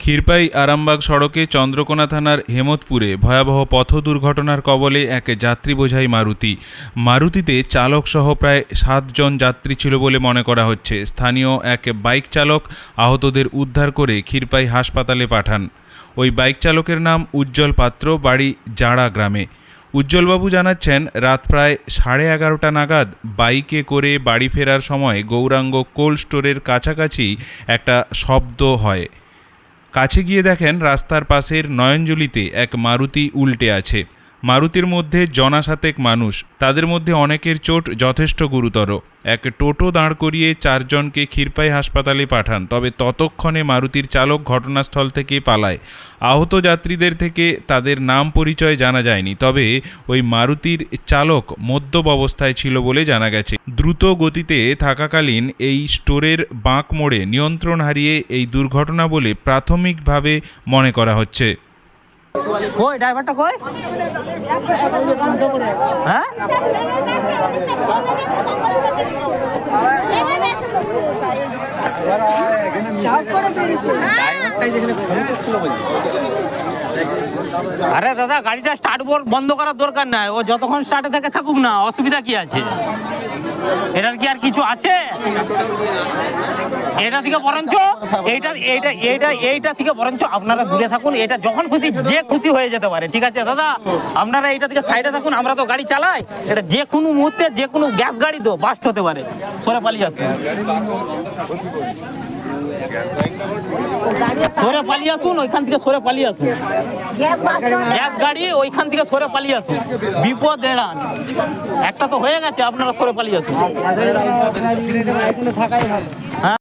ক্ষীরপাই আরামবাগ সড়কে চন্দ্রকোনা থানার হেমতপুরে ভয়াবহ পথ দুর্ঘটনার কবলে এক যাত্রী বোঝাই মারুতিতে চালকসহ প্রায় 7 জন যাত্রী ছিল বলে মনে করা হচ্ছে। স্থানীয় এক বাইক চালক আহতদের উদ্ধার করে ক্ষীরপাই হাসপাতালে পাঠান। ওই বাইক চালকের নাম উজ্জ্বল পাত্র, বাড়ি জাড়া গ্রামে। উজ্জ্বলবাবু জানাচ্ছেন, রাত প্রায় 11:30 নাগাদ বাইকে করে বাড়ি ফেরার সময় গৌরাঙ্গ কোল্ড স্টোরের কাছাকাছি একটা শব্দ হয়। কাছে গিয়ে দেখেন রাস্তার পাশের নয়নজলিতে এক মারুতি উল্টে আছে। মারুতির মধ্যে জনাসাতেক মানুষ, তাদের মধ্যে অনেকের চোট যথেষ্ট গুরুতর। এক টোটো দাঁড় করিয়ে 4 জনকে ক্ষীরপাই হাসপাতালে পাঠান, তবে ততক্ষণে মারুতির চালক ঘটনাস্থল থেকে পালায়। আহত যাত্রীদের থেকে তাদের নাম পরিচয় জানা যায়নি, তবে ওই মারুতির চালক মদ্যপ অবস্থায় ছিল বলে জানা গেছে। দ্রুত গতিতে থাকাকালীন এই স্টোরের বাঁক মোড়ে নিয়ন্ত্রণ হারিয়ে এই দুর্ঘটনা বলে প্রাথমিকভাবে মনে করা হচ্ছে। কই ড্রাইভারটা কই? হ্যাঁ, আরে দাদা, গাড়িটা স্টার্ট বন্ধ করার দরকার নাই, ও যতক্ষণ স্টার্টে থাকে থাকুক না, অসুবিধা কি আছে? এটার কি আর কিছু আছে? এটা থেকে বরঞ্চ এইটা থেকে বরঞ্চ আপনারা দূরে থাকুন। এটা যখন খুশি যে খুশি হয়ে যেতে পারে, ঠিক আছে দাদা? আপনারা এইটা থেকে সাইডে থাকুন, আমরা তো গাড়ি চালাই। এটা যে কোনো মুহূর্তে যে কোনো গ্যাস গাড়ি তো বাস্ট হতে পারে। সরে পালিয়ে আসুন, সরে পালিয়ে আসুন, ওইখান থেকে সরে পালিয়ে আসুন। গ্যাস গাড়ি ওইখান থেকে সরে পালিয়ে আসুন, বিপদ এড়ান। একটা তো হয়ে গেছে, আপনারা সরে পালিয়ে আসুন। হ্যাঁ।